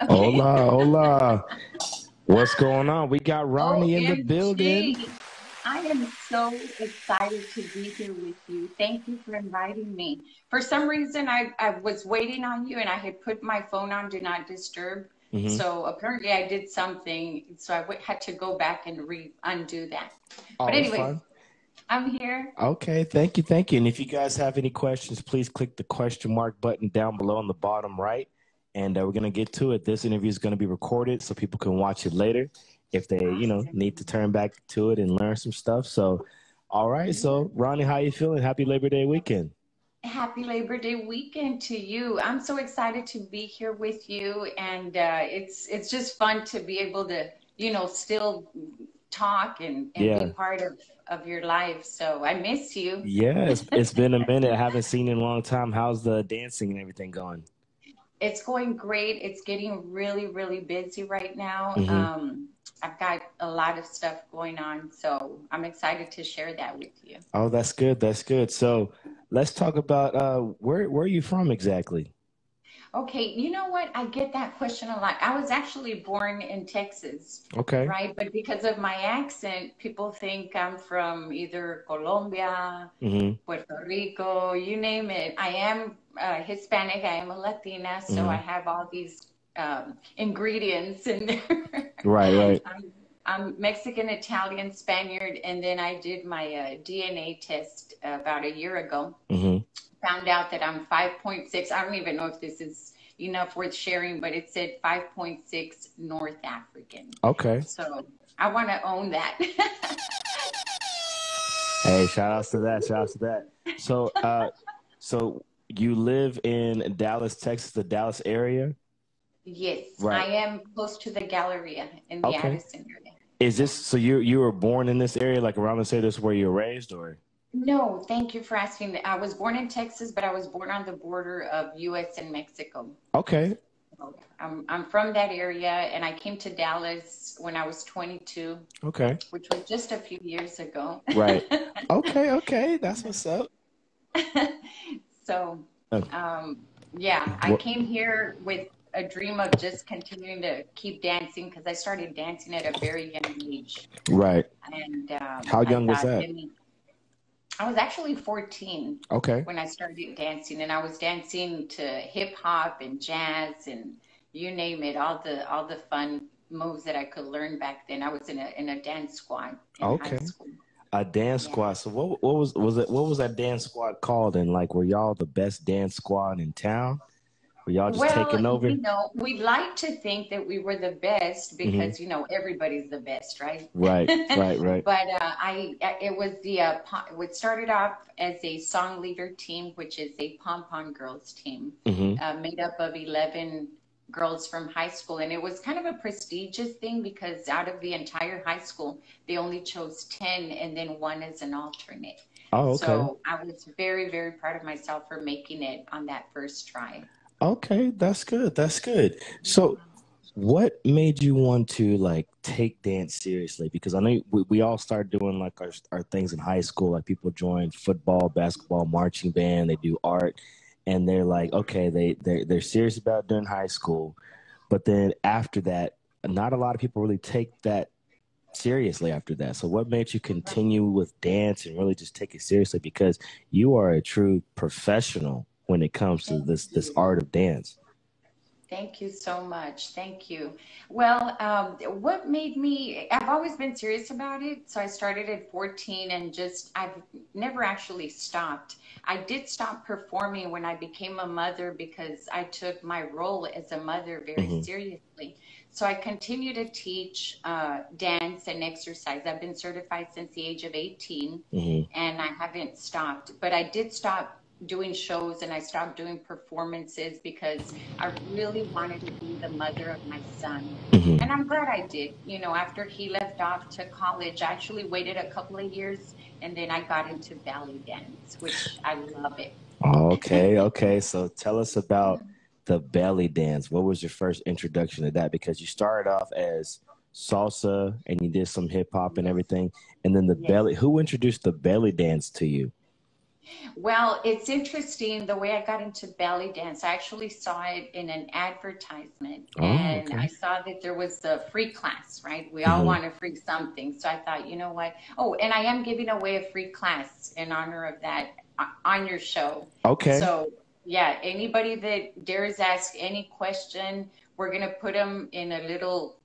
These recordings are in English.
Okay. Hola, hola. What's going on? We got Ronnie in the building. OMG. I am so excited to be here with you. Thank you for inviting me. For some reason, I was waiting on you and I had put my phone on Do Not Disturb. Hmm. So apparently I did something. So had to go back and undo that. But Oh, it's anyways, fine. I'm here. Okay, thank you, thank you. And if you guys have any questions, please click the question mark button down below on the bottom right. And we're gonna get to it. This interview is gonna be recorded so people can watch it later if they, need to Awesome. turn back to it and learn some stuff. So, all right. So, Ronnie, how you feeling? Happy Labor Day weekend. Happy Labor Day weekend to you. I'm so excited to be here with you, and it's just fun to be able to, still talk and be Yeah. part of your life. So I miss you. Yeah, it's been a minute. I haven't seen you in a long time. How's the dancing and everything going? It's going great. It's getting really, really busy right now. Hmm. I've got a lot of stuff going on, so I'm excited to share that with you. Oh, that's good. That's good. So let's talk about where are you from exactly? Okay, you know what? I get that question a lot. I was actually born in Texas, Okay. right? But because of my accent, people think I'm from either Colombia, Hmm. Puerto Rico, you name it. I am Hispanic, I am a Latina, so I Hmm. have all these ingredients in there. Right, right. I'm Mexican, Italian, Spaniard, and then I did my DNA test about a year ago. Hmm. Found out that I'm 5.6. I don't even know if this is enough worth sharing, but it said 5.6 North African. Okay. So I want to own that. Hey, shout outs to that. Shout outs to that. So so you live in Dallas, Texas, the Dallas area? Yes, I Right. am close to the Galleria in the Okay. Addison area. Is this Yeah. so you were born in this area, like around the say this is where you were raised or? No, thank you for asking. I was born in Texas, but I was born on the border of US and Mexico. Okay. So I'm from that area, and I came to Dallas when I was 22, Okay. which was just a few years ago. Right. Okay, okay. That's what's up. So, Uh, um, yeah, I what, came here with a dream of just continuing to keep dancing because I started dancing at a very young age. right. And How I young was thought, that? let me, I was actually 14 Okay. when I started dancing, and I was dancing to hip hop and jazz and you name it, all the fun moves that I could learn back then. I was in a dance squad in high Okay. school. A dance Yeah. squad. So what was it what was that dance squad called? And like were y'all the best dance squad in town? Were y'all just Well, taking over? we like to think that we were the best Hmm. because, everybody's the best, right? Right, right, right. But it was it started off as a song leader team, which is a pom-pom girls team, Hmm. made up of 11 girls from high school. And it was kind of a prestigious thing because out of the entire high school, they only chose 10 and then one as an alternate. Oh, okay. So I was very, very proud of myself for making it on that first try. Okay, that's good. That's good. So what made you want to like take dance seriously? Because I know we all started doing like our things in high school. Like people join football, basketball, marching band, they do art, and they're like, okay, they're serious about doing high school. But then after that, not a lot of people really take that seriously after that. So what made you continue with dance and really just take it seriously? Because you are a true professional when it comes to Thank this you. art of dance. Thank you so much. Thank you. Well, what made me, I've always been serious about it. So I started at 14 and I've never actually stopped. I did stop performing when I became a mother because I took my role as a mother very Hmm. seriously. So I continue to teach dance and exercise. I've been certified since the age of 18 Hmm. and I haven't stopped, but I did stop doing shows and I stopped doing performances because I really wanted to be the mother of my son. And Hmm. I'm glad I did. After he left off to college, I actually waited a couple of years and then I got into ballet dance, which I love it. Okay, okay. So tell us about the belly dance. What was your first introduction to that? Because you started off as salsa and you did some hip hop and Yes. everything. And then the Yes. belly, who introduced the belly dance to you? Well, it's interesting the way I got into belly dance. I actually saw it in an advertisement, Oh, and okay. I saw that there was a free class, right? We all Hmm. want a free something. So I thought, you know what? Oh, and I am giving away a free class in honor of that on your show. Okay. So, yeah, anybody that dares ask any question, we're going to put them in a little,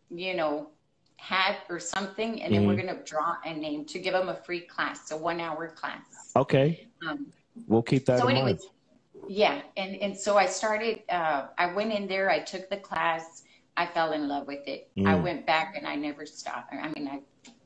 hat or something, and then we're Hmm. going to draw a name to give them a free class, a 1 hour class. Okay. Um, We'll keep that so, in mind. anyways, yeah, and so I started. I went in there. I took the class. I fell in love with it. I Mm. went back, and I never stopped. I mean,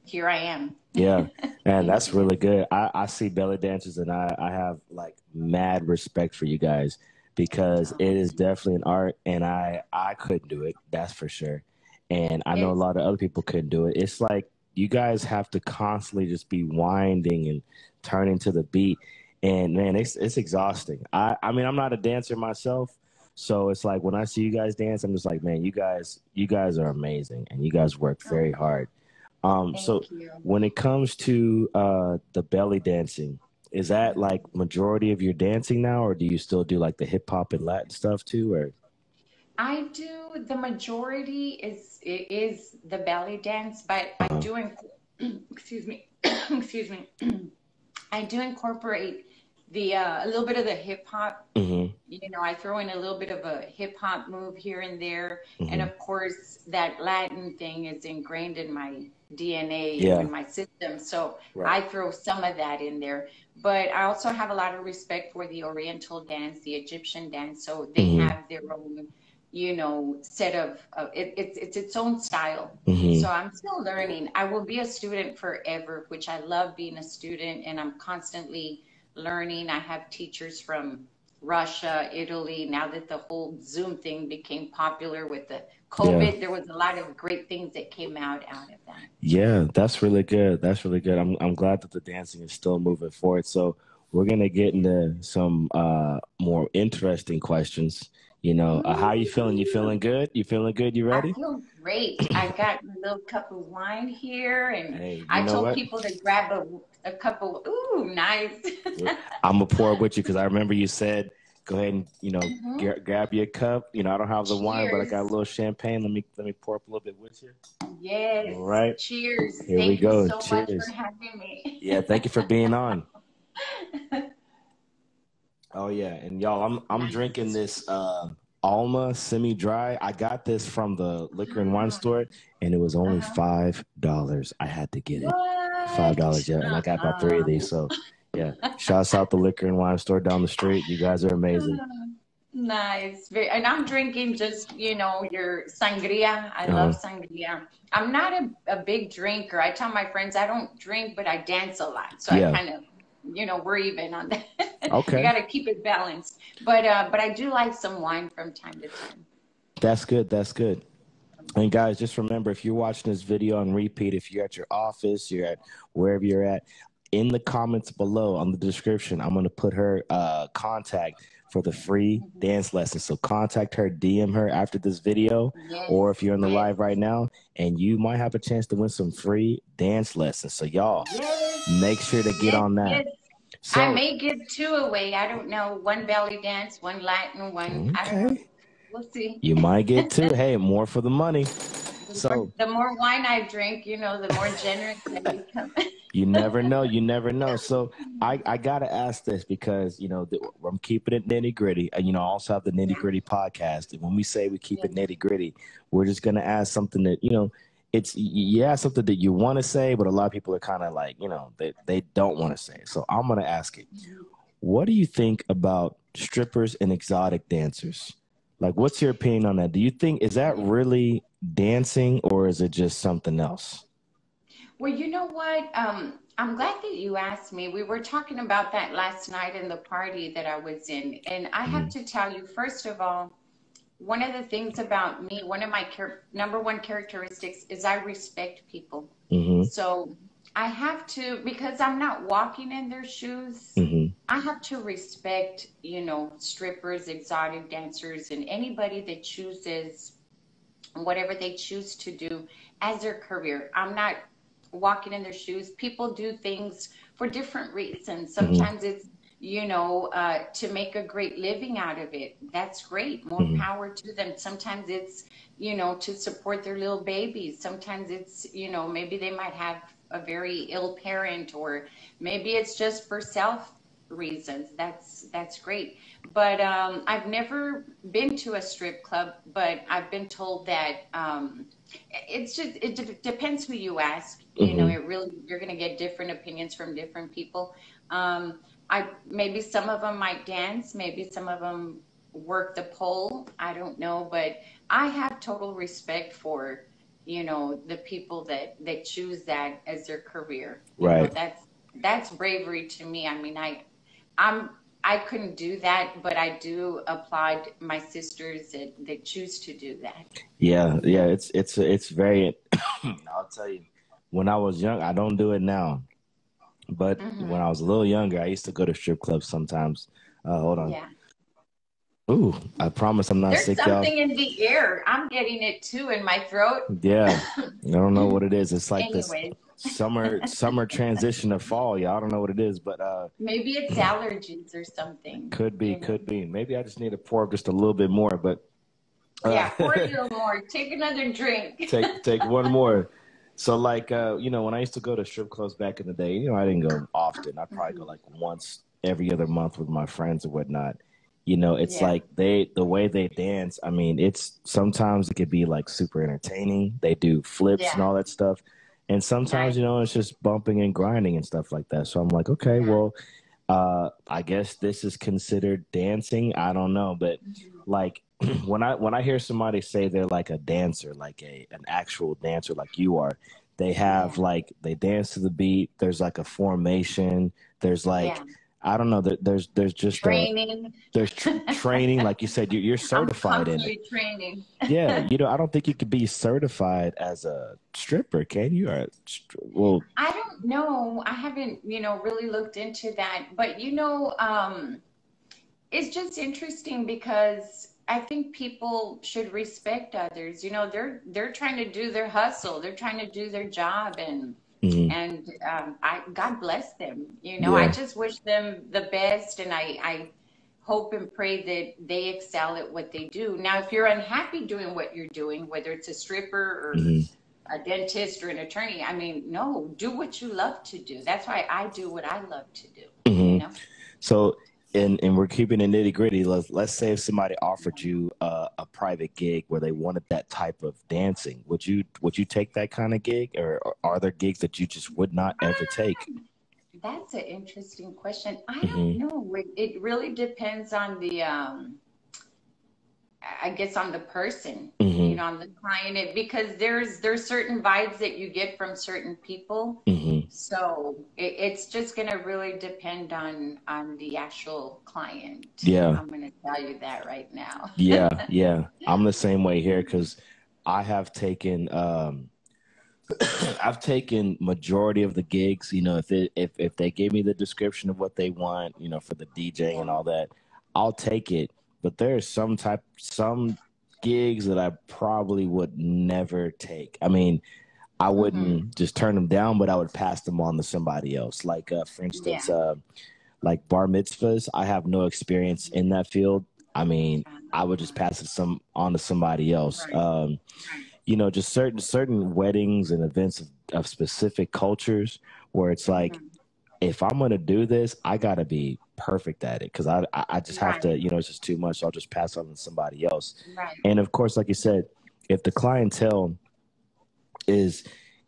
here I am. Yeah, and that's Yeah. really good. I see belly dancers, and I have like mad respect for you guys because Oh, it is definitely an art, and I couldn't do it. That's for sure. And I know a it's lot of other people couldn't do it. It's like you guys have to constantly just be winding and turning to the beat, and man, it's exhausting. I mean, I'm not a dancer myself, so it's like when I see you guys dance, I'm just like, man, you guys are amazing, and you guys work very oh, hard. So thank you. when it comes to the belly dancing, is that like majority of your dancing now, or do you still do like the hip hop and Latin stuff too? Or I do the majority is the belly dance, but I uh, do excuse me, excuse me. I do incorporate the a little bit of the hip hop. hmm I throw in a little bit of a hip hop move here and there. And hmm of course, that Latin thing is ingrained in my DNA, yeah, in my system. So right. I throw some of that in there. But I also have a lot of respect for the Oriental dance, the Egyptian dance. So they hmm have their own, set of, it's its own style. hmm So I'm still learning. I will be a student forever, which I love being a student, and I'm constantly learning. I have teachers from Russia, Italy. Now that the whole Zoom thing became popular with the Yeah, COVID, there was a lot of great things that came out of that. yeah, that's really good. That's really good. I'm glad that the dancing is still moving forward. So we're gonna get into some more interesting questions. How you feeling? You feeling Ooh, good? You feeling good? You I ready? feel great. I got a little cup of wine here, and Hey, you I know told what? people to grab a cup of, ooh, nice. I'm gonna pour with you because I remember you said, "Go ahead and Hmm. grab your cup." I don't have the wine, but I got a Cheers. little champagne. Let me pour up a little bit with you. All Yes. right, Cheers. here we Thank you go. so much for Cheers. having me. Yeah, thank you for being on. Oh yeah, and y'all, I'm drinking Nice. this Alma semi-dry. I got this from the liquor and wine Ah, store, and it was only uh-huh. $5. I had to get it. $5, What? yeah, and I got about three of these. So yeah, shouts out the liquor and wine store down the street. You guys are amazing. Nice. And I'm drinking just, your sangria. I love Uh, sangria. I'm not a big drinker. I tell my friends I don't drink, but I dance a lot. So I yeah, kind of, we're even on that. We okay. got to keep it balanced. But I do like some wine from time to time. That's good. That's good. And guys, just remember if you're watching this video on repeat, if you're at your office, you're at wherever you're at, in the comments below on the description, I'm going to put her contact for the free Mhm. dance lesson. So contact her, DM her after this video, or if Yes, you're in the yes, live right now, and you might have a chance to win some free dance lessons. So y'all, yes, make sure to get yes, on that. yes. I So, may give two away. I don't know. One belly dance, one Latin, one. I don't know. okay, We'll see. you might get two. Hey, more for the money. So, The more wine I drink, the more generous I become. you never know. You never know. So I gotta ask this because I'm keeping it nitty gritty. I also have the nitty Yeah, gritty podcast. And when we say we keep yeah. it nitty gritty, we're just gonna ask something that it's yeah something that you want to say, but a lot of people are kind of like they don't want to say it. So I'm gonna ask it. What do you think about strippers and exotic dancers? Like, what's your opinion on that? Do you think is that really dancing or is it just something else? Well, you know what? I'm glad that you asked me. We were talking about that last night in the party that I was in. And I have Hmm. to tell you, first of all, one of the things about me, one of my number one characteristics is I respect people. Hmm. So I have to, because I'm not walking in their shoes, Hmm. I have to respect, strippers, exotic dancers, and anybody that chooses whatever they choose to do as their career. I'm not walking in their shoes. People do things for different reasons. Hmm. Sometimes it's to make a great living out of it. That's great. More Hmm. power to them. Sometimes it's, to support their little babies. Sometimes it's, maybe they might have a very ill parent, or maybe it's just for self reasons. That's great. But I've never been to a strip club, but I've been told that depends who you ask. Hmm. It really, you're going to get different opinions from different people. I maybe some of them might dance, maybe some of them work the pole. I don't know, but I have total respect for, the people that choose that as their career. Right. That's bravery to me. I mean, I'm I couldn't do that, but I do applaud my sisters that choose to do that. Yeah, yeah, it's very I'll tell you, when I was young, I don't do it now, but when Hmm. I was a little younger, I used to go to strip clubs sometimes. Hold on. Yeah. Ooh, I promise I'm not There's sick, y'all. something in the air. I'm getting it too in my throat. Yeah, I don't know what it is. It's like this Anyways, summer transition to fall. Y'all, I don't know what it is, but maybe it's allergies or something, could be, you know. could be. Maybe I just need to pour just a little bit more, but uh, Yeah, pour a little more. Take another drink. take one more. So like when I used to go to strip clubs back in the day, I didn't go often. I probably go Mhm. like once every other month with my friends or whatnot. It's Yeah, like the way they dance, I mean, it's sometimes it could be like super entertaining. They do flips and yeah, all that stuff. And sometimes, nice. it's just bumping and grinding and stuff like that. So I'm like, okay, Yeah. well, I guess this is considered dancing. I don't know, but Mhm. like when I hear somebody say they're like a dancer, like an actual dancer, like you are, they have Yeah, like they dance to the beat. There's like a formation. There's like yeah. I don't know. There's just a Training. there's training, like you said, you're I'm certified in it. constantly training. Yeah, I don't think you could be certified as a stripper, can you? Well, I don't know. I haven't, really looked into that. But it's just interesting because I think people should respect others. They're trying to do their hustle. They're trying to do their job, and mhm, I God bless them. I yeah, just wish them the best, and I hope and pray that they excel at what they do. Now, if you're unhappy doing what you're doing, whether it's a stripper or mhm, a dentist or an attorney, I mean, no, do what you love to do. That's why I do what I love to do, you mhm. know? So, and we're keeping it nitty gritty. Let's say if somebody offered you a private gig where they wanted that type of dancing, would you take that kind of gig, or are there gigs that you just would not ever take? That's an interesting question. I don't Hmm. know. It really depends on I guess on the person, Hmm. on the client, because there's certain vibes that you get from certain people. Hmm. So it's just gonna really depend on the actual client. Yeah, I'm gonna tell you that right now. yeah, yeah. I'm the same way here because I have taken I've taken majority of the gigs. If they gave me the description of what they want, for the DJing Yeah. and all that, I'll take it. But there's some gigs that I probably would never take. I mean, I Hmm. wouldn't just turn them down, but I would pass them on to somebody else. Like for instance, Yeah. like bar mitzvahs. I have no experience Mhm. in that field. I mean, I would just Uh, pass it on to somebody else. right. Right. Just certain weddings and events of specific cultures where it's like, Hmm. if I'm gonna do this, I gotta be perfect at it because I just have to, Right. it's just too much. So I'll just pass on to somebody else. Right. And of course, like you said, if the clientele is,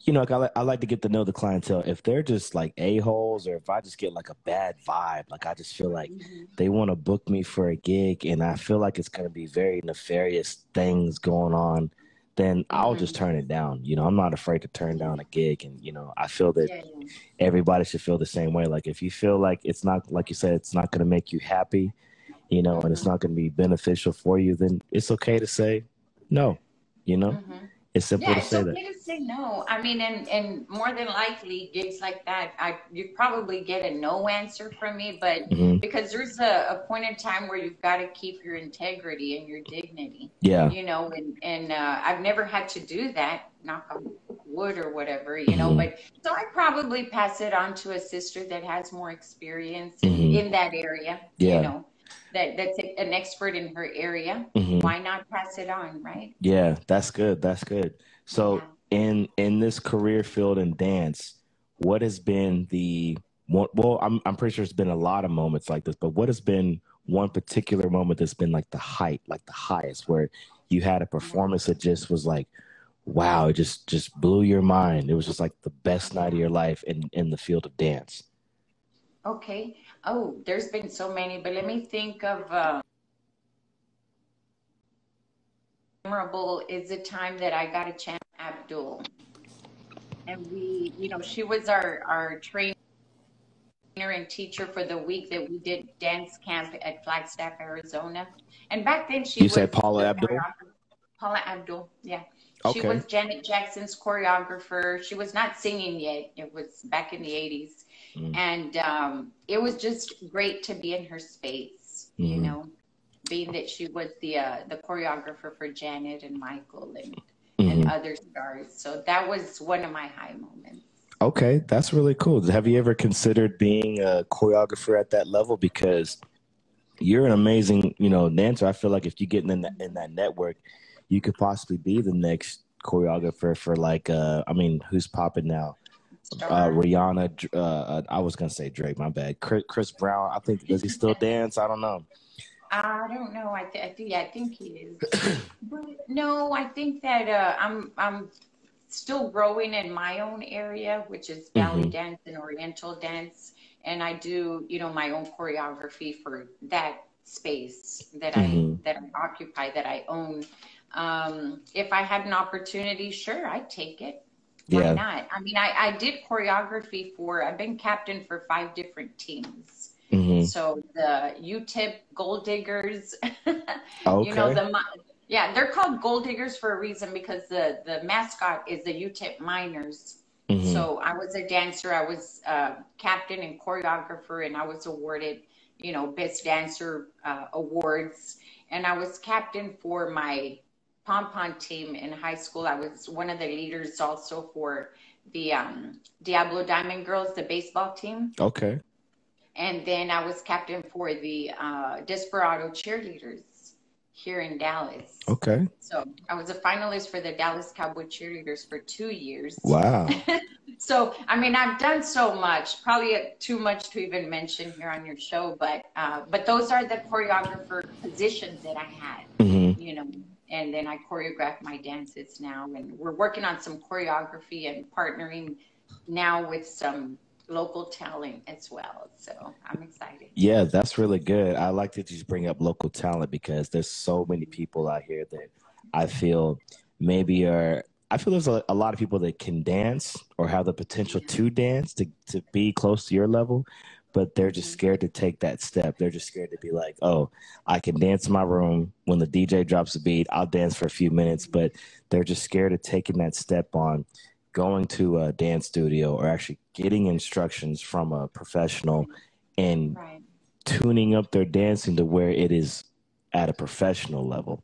like I like to get to know the clientele. If they're just like a-holes, or if I just get like a bad vibe, like I just feel like Hmm. they want to book me for a gig and I feel like it's going to be very nefarious things going on, then I'll just Hmm. turn it down. I'm not afraid to turn Yeah. down a gig. And I feel that Yeah. Yeah. everybody should feel the same way. Like if you feel like it's not, like you said, it's not going to make you happy, and it's Hmm. not going to be beneficial for you, then it's okay to say no. you know Hmm. it's simple Yeah, to it's say that. okay to say no. I mean, and more than likely, gigs like that, you probably get a no answer from me, but Hmm. because there's a point in time where you've got to keep your integrity and your dignity, Yeah. and I've never had to do that, knock on wood or whatever, you know. But so I probably pass it on to a sister that has more experience in that area, you Yeah. know, that's an expert in her area. Why not pass it on, right? Yeah, that's good. That's good. So Yeah. in this career field in dance, what has been the one, well, I'm pretty sure there's been a lot of moments like this, but what has been one particular moment that's been like the height, like the highest, where you had a performance that just was like, wow, it just blew your mind. It was just like the best night of your life in the field of dance. Okay. Oh, there's been so many, but let me think of memorable is the time that I got a chance with Abdul. And we, you know, she was our trainer and teacher for the week that we did dance camp at Flagstaff, Arizona. And back then she You said was Paula the Abdul? choreographer, Paula Abdul. Yeah. She Okay. was Janet Jackson's choreographer. She was not singing yet. It was back in the 80s. And it was just great to be in her space, you know, being that she was the choreographer for Janet and Michael and other stars. So that was one of my high moments. Okay, that's really cool. Have you ever considered being a choreographer at that level? Because you're an amazing, you know, dancer. I feel like if you get in that network, you could possibly be the next choreographer for like, I mean, who's popping now? Star. Rihanna. I was gonna say Drake. My bad. Chris Brown. I think does he still dance? I don't know. I don't know. Yeah, I think he is. But no, I think that I'm still growing in my own area, which is belly Hmm. dance and oriental dance, and I do, you know, my own choreography for that space Hmm. that I occupy, that I own. If I had an opportunity, sure, I'd take it. Why Yeah. not? I mean, I did choreography for, I've been captain for 5 different teams. Hmm. So the UTIP Gold Diggers, you know, Okay. yeah, they're called Gold Diggers for a reason because the mascot is the UTIP Miners. Hmm. So I was a dancer, I was captain and choreographer, and I was awarded, you know, best dancer awards. And I was captain for my pom pom team in high school. I was one of the leaders also for the Diablo Diamond Girls, the baseball team. Okay. And then I was captain for the Desperado cheerleaders here in Dallas. Okay. So I was a finalist for the Dallas Cowboy cheerleaders for 2 years. Wow. So, I mean, I've done so much, probably too much to even mention here on your show, but those are the choreographer positions that I had, Hmm. you know, and then I choreograph my dances now, and we're working on some choreography and partnering now with some local talent as well. So I'm excited. Yeah, that's really good. I like that you bring up local talent because there's so many people out here that I feel maybe are. I feel there's a lot of people that can dance or have the potential Yeah. to dance to be close to your level, but they're just Mhm. scared to take that step. They're just scared to be like, oh, I can dance in my room. When the DJ drops a beat, I'll dance for a few minutes, but they're just scared of taking that step on going to a dance studio or actually getting instructions from a professional and Right. tuning up their dancing to where it is at a professional level,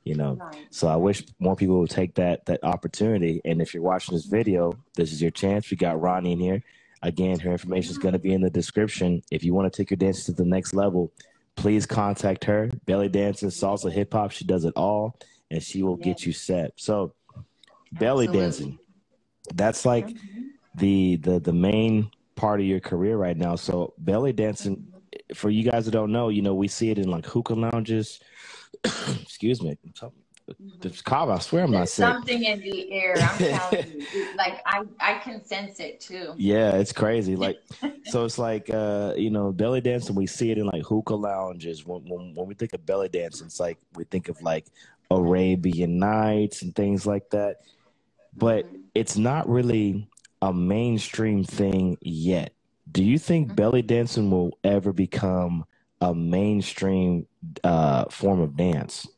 you know. Right. So I wish more people would take that opportunity. And if you're watching this video, this is your chance. We got Ronni in here. Again, her information is going to be in the description. If you want to take your dance to the next level, please contact her. Belly dancing, salsa, hip hop, she does it all, and she will Yes, get you set. So belly absolutely. dancing, that's like Mhm. the main part of your career right now. So belly dancing, for you guys that don't know, you know, we see it in like hookah lounges. Excuse me. Mhm. This cough, I swear I'm not There's sick. something in the air. I'm telling you. Like I can sense it too. Yeah, it's crazy. Like, so it's like, you know, belly dancing, we see it in like hookah lounges. When we think of belly dancing, it's like we think of like Arabian Nights and things like that. But Mhm. it's not really a mainstream thing yet. Do you think belly dancing will ever become a mainstream form of dance?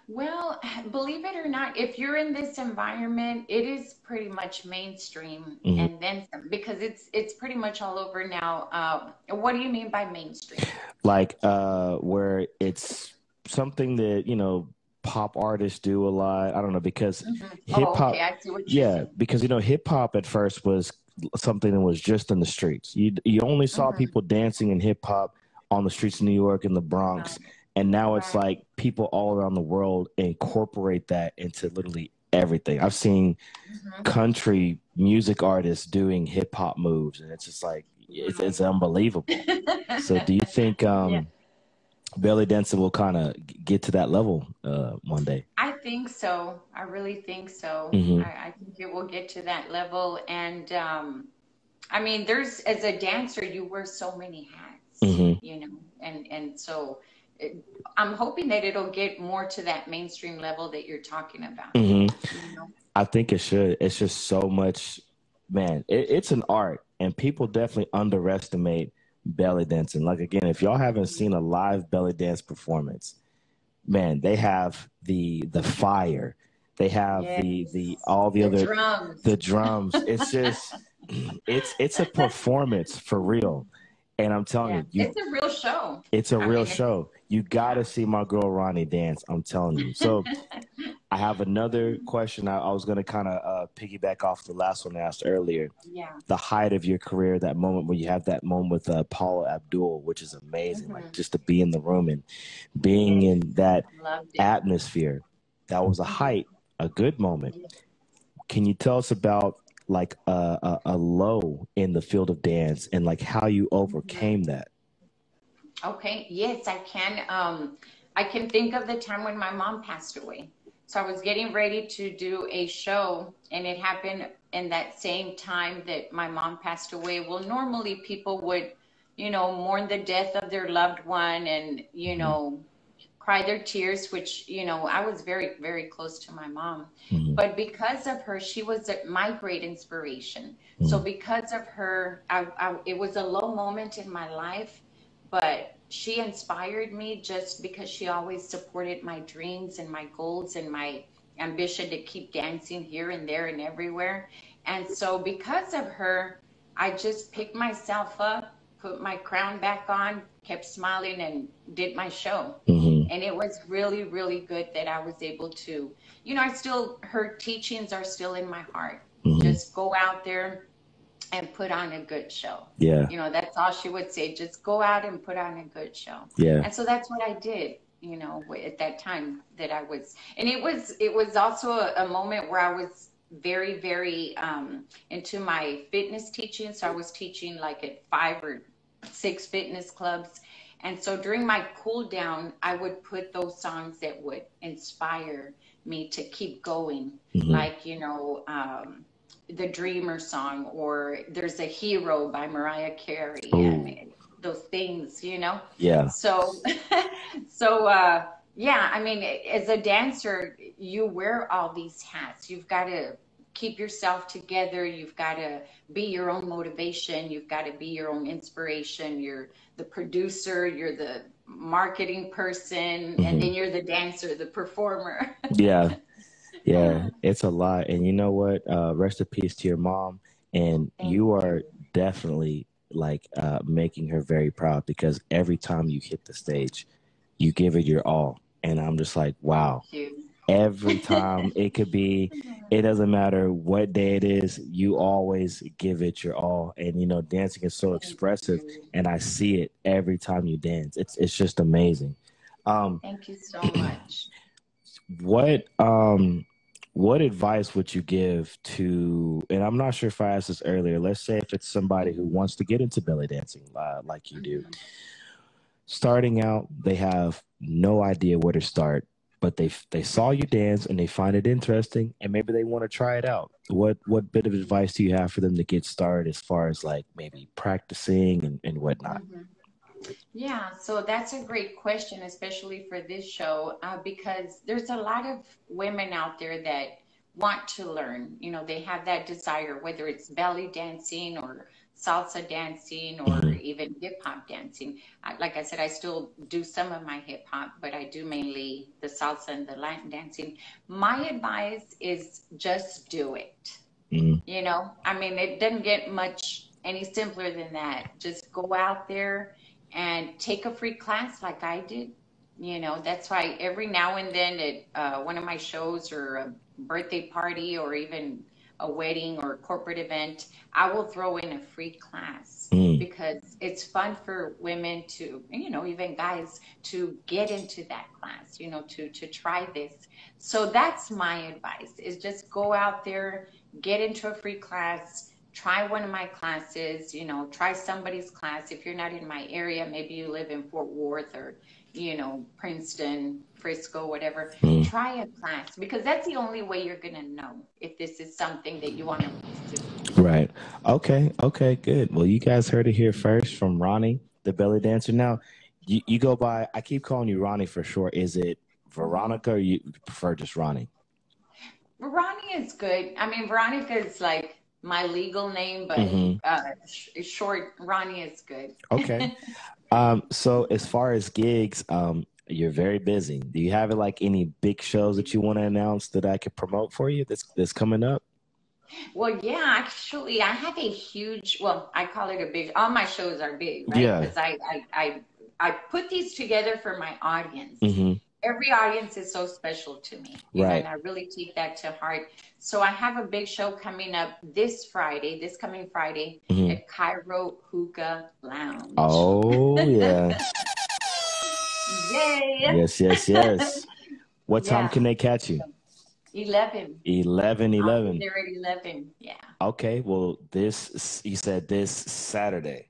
Well, believe it or not, if you're in this environment, it is pretty much mainstream, Hmm. and then some, because it's pretty much all over now. What do you mean by mainstream? Like where it's something that, you know, pop artists do a lot. I don't know, because hip Oh, okay. hop, I see what you're yeah, saying. because hip hop at first was something that was just in the streets. You only saw Hmm. people dancing in hip hop on the streets of New York and the Bronx, Right. and now it's Right. like people all around the world incorporate that into literally everything. I've seen Hmm. country music artists doing hip hop moves, and it's just like it's Right. unbelievable. So, do you think Yeah. belly dancing will kind of get to that level one day? I think so. I really think so. Hmm. I think it will get to that level. And I mean, as a dancer, you wear so many hats, Hmm. and so it, I'm hoping that it'll get more to that mainstream level that you're talking about, Hmm. you know? I think it should. It's just so much, man. It's an art, and people definitely underestimate belly dancing. Like again, if y'all haven't seen a live belly dance performance, man, they have the fire, they have the Yes. all the The other drums. the drums. It's just it's a performance for real. And I'm telling Yeah. you, It's a real show. it's a I real mean, show. You got yeah. to see my girl Ronnie dance. I'm telling you. So I have another question. I was going to kind of piggyback off the last one I asked earlier. Yeah. The height of your career, that moment where you have that moment with Paula Abdul, which is amazing. Like Hmm. just to be in the room and being Yes. in that Loved it. atmosphere, that was a Hmm. height, a good moment. Can you tell us about like a low in the field of dance and like how you Hmm. overcame that? Okay, yes, I can. I can think of the time when my mom passed away. So I was getting ready to do a show, and it happened in that same time that my mom passed away. Well, normally people would, mourn the death of their loved one and, Hmm. cry their tears, which, I was very, very close to my mom. Hmm. But because of her, she was my great inspiration. So Hmm. because of her, it was a low moment in my life, but she inspired me just because she always supported my dreams and my goals and my ambition to keep dancing here and there and everywhere. And so because of her, I just picked myself up, put my crown back on, kept smiling, and did my show. Hmm. And it was really, really good that I was able to, her teachings are still in my heart. Hmm. Just go out there and put on a good show. Yeah. That's all she would say. Just go out and put on a good show. Yeah. And so that's what I did, at that time that I was, and it was also a moment where I was very, very into my fitness teaching. So I was teaching like at 5 or 6 fitness clubs. And so during my cool down, I would put those songs that would inspire me to keep going. Hmm. Like, the Dreamer song, or There's a Hero by Mariah Carey, and Oh, those things. yeah. So, so, yeah, I mean, as a dancer, you wear all these hats. You've got to keep yourself together. You've got to be your own motivation. You've got to be your own inspiration. You're the producer, you're the marketing person, and Hmm. then you're the dancer, the performer. Yeah. Yeah, it's a lot. And you know what? Rest in peace to your mom. And Thank you are you. definitely like making her very proud because every time you hit the stage, you give it your all. And I'm just like, Thank wow. you. Every time it could be, it doesn't matter what day it is, you always give it your all. And dancing is so Thank expressive, you. and I see it every time you dance. It's just amazing. Um, Thank you so much. what what advice would you give to, and I'm not sure if I asked this earlier, let's say if it's somebody who Mhm. wants to get into belly dancing like you do. Mhm. Starting out, they have no idea where to start, but they saw you dance and they find it interesting and maybe they want to try it out. What bit of advice do you have for them to get started as far as like maybe practicing and whatnot? Mhm. Yeah, so that's a great question, especially for this show, because there's a lot of women out there that want to learn. They have that desire, whether it's belly dancing or salsa dancing or Hmm. even hip hop dancing. Like I said, I still do some of my hip hop, but I do mainly the salsa and the Latin dancing. My advice is just do it. Hmm. I mean, it doesn't get much any simpler than that. Just go out there and take a free class like I did. That's why every now and then at one of my shows or a birthday party or even a wedding or a corporate event, I will throw in a free class Mm, because it's fun for women to, even guys to get into that class, to try this. So that's my advice is just go out there, get into a free class, try one of my classes, try somebody's class. If you're not in my area, maybe you live in Fort Worth or Princeton, Frisco, whatever, mm. try a class because that's the only way you're going to know if this is something that you want to pursue. Right. Okay. Okay. Good. Well, you guys heard it here first from Ronnie, the belly dancer. Now, you go by. I keep calling you Ronnie for short. Is it Mhm. Veronica, or you prefer just Ronnie? Ronnie is good. I mean, Veronica is like my legal name, but Hmm. short, Ronnie is good. Okay. So as far as gigs, you're very busy. Do you have like any big shows that you want to announce that I could promote for you that's coming up? Well, yeah, actually, I have a huge, well, I call it a big, all my shows are big, right? Yeah. Because I put these together for my audience. Hmm. Every audience is so special to me, and Right. I really take that to heart. So I have a big show coming up this Friday, this coming Friday Hmm. at Cairo Hookah Lounge. Oh yeah. Yay! Yes, yes, yes. What time Yeah, can they catch you? 11. 11, I'll be 11. there at 11. Yeah, Okay, well, this you said this Saturday,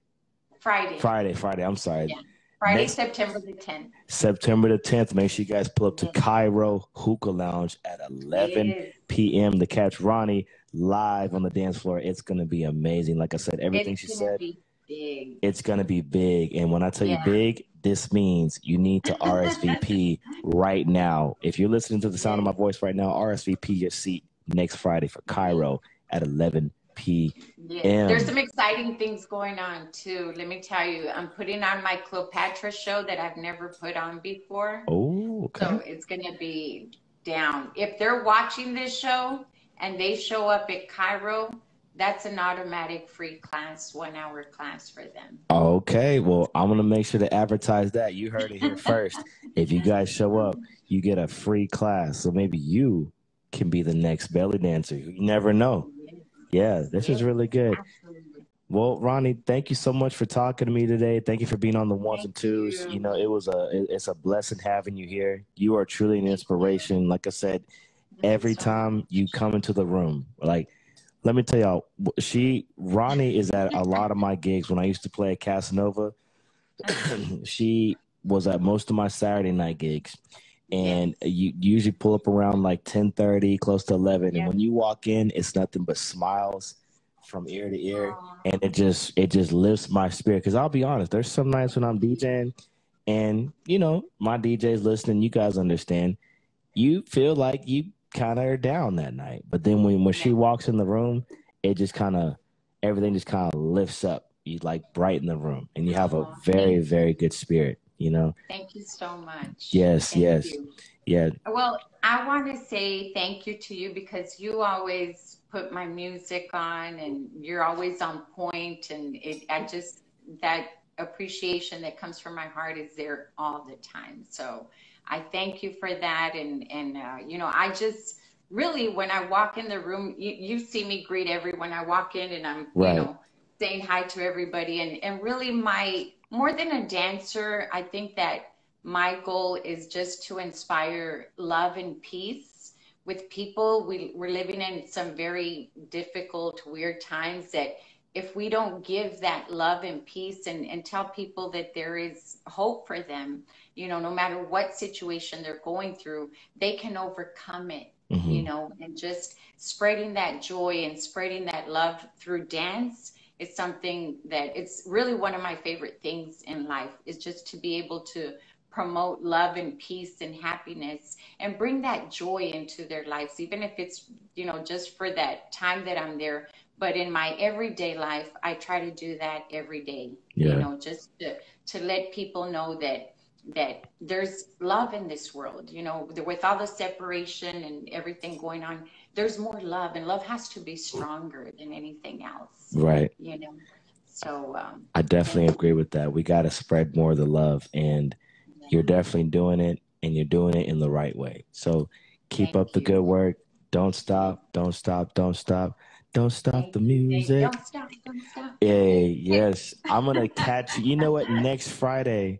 Friday. Friday. I'm sorry. Yeah, Friday, Next September the 10th. September the 10th. Make sure you guys pull up to Yes. Cairo Hookah Lounge at 11 p.m. to catch Ronnie live on the dance floor. It's gonna be amazing. Like I said, everything It's she gonna said, be big. it's gonna be big. And when I tell you Yeah. big, this means you need to RSVP right now. If you're listening to the sound of my Yes. voice right now, RSVP your seat next Friday for Cairo at 11 Yes. There's p.m. some exciting things going on too. Let me tell you, I'm putting on my Cleopatra show that I've never put on before. Oh, So okay. it's gonna be down. If they're watching this show and they show up at Cairo, that's an automatic free class, 1 hour class for them. Okay, well, I'm gonna make sure to advertise that. You heard it here first. If you guys show up, you get a free class. So maybe you can be the next belly dancer. You never know. Yes. Yeah, this is Yes. really good. Absolutely. Well, Ronnie, thank you so much for talking to me today. Thank you for being on the ones Thank and twos. You you. know, it's a blessing having you here. You are truly an Thank you. inspiration. Like I said, Thank you every so time you much. come into the room, like let me tell y'all, Ronnie is at a lot of my gigs when I used to play at Casanova. Uh-huh. She was at most of my Saturday night gigs, and Yes. you usually pull up around like 10:30, close to 11. And Yep. when you walk in, it's nothing but smiles from ear to ear, Aw. and it just lifts my spirit. Because I'll be honest, there's some nights when I'm DJing, and my DJ's listening. You guys understand. You feel like you kind of are down that night, but then when Yeah. she walks in the room, it just kind of everything just kind of lifts up. You like brighten the room, and you have a Oh, very, thank very you. good spirit. You know. Thank you so much. Yes, Thank yes, you. yeah, Well, I want to say thank you to you because you always put my music on and you're always on point and I just that appreciation that comes from my heart is there all the time. So I thank you for that and I just really when I walk in the room you see me greet everyone I walk in and I'm right. saying hi to everybody and really my more than a dancer, I think that my goal is just to inspire love and peace with people. We're living in some very difficult, weird times that if we don't give that love and peace and tell people that there is hope for them, no matter what situation they're going through, they can overcome it, Hmm. and just spreading that joy and spreading that love through dance is something that it's really one of my favorite things in life is just to be able to promote love and peace and happiness and bring that joy into their lives, even if it's, just for that time that I'm there. But in my everyday life, I try to do that every day, Yeah, just to let people know that there's love in this world, with all the separation and everything going on, there's more love, and love has to be stronger than anything else, right. you know. So I definitely thank agree you. with that. We got to spread more of the love, and you're definitely doing it, and you're doing it in the right way. So keep up Thank the good you. work. Don't stop. Don't stop. Don't stop. Don't stop Thank the you. music. Don't stop. Don't stop. Hey, yes. I'm gonna catch you. You know what? Next Friday,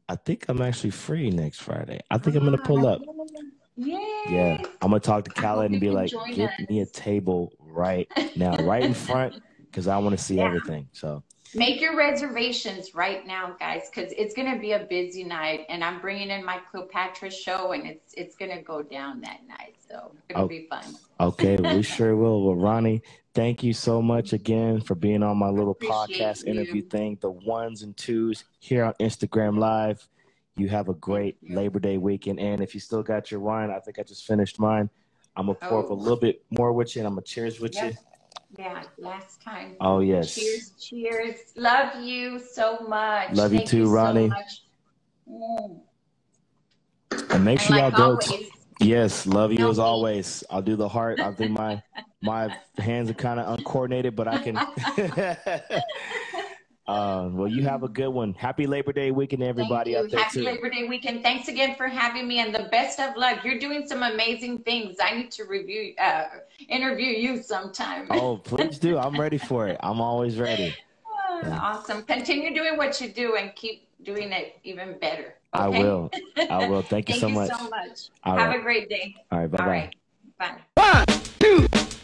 I think I'm actually free next Friday. I think I'm gonna pull up. Yeah. Yes. I'm gonna talk to I hope Khaled and you be can like, join get me a us. table right now, right in front, because I want to see Yeah. everything. So Make your reservations right now, guys, because it's going to be a busy night, and I'm bringing in my Cleopatra show, and it's going to go down that night, so it'll oh, be fun. okay, we sure will. Well, Ronnie, thank you so much again for being on my I little appreciate podcast interview you. thing, the 1's and 2's here on Instagram Live. You have a Thank great you. Labor Day weekend. And if you still got your wine, I think I just finished mine. I'm going to pour up a Oh, little bit more with you, and I'm going to cheers with you. yep. Yeah, last time. Oh, yes. Cheers, cheers. Love you so much. Love you Thank you too, so Ronnie. much. Mm. And make And sure y'all like go. always, Yes, love you tell as me. always. I'll do the heart. I think my hands are kind of uncoordinated, but I can. Well, you have a good one. Happy Labor Day weekend, Thank everybody you. out there Happy too. Labor Day weekend. Thanks again for having me, and the best of luck. You're doing some amazing things. I need to interview you sometime. Oh, please do. I'm ready for it. I'm always ready. So, Awesome. Continue doing what you do and keep doing it even better. I Okay? will. I will. Thank you Thank so you much. so much. All Have right. a great day. All right. Bye All bye. right. Bye. 1, 2.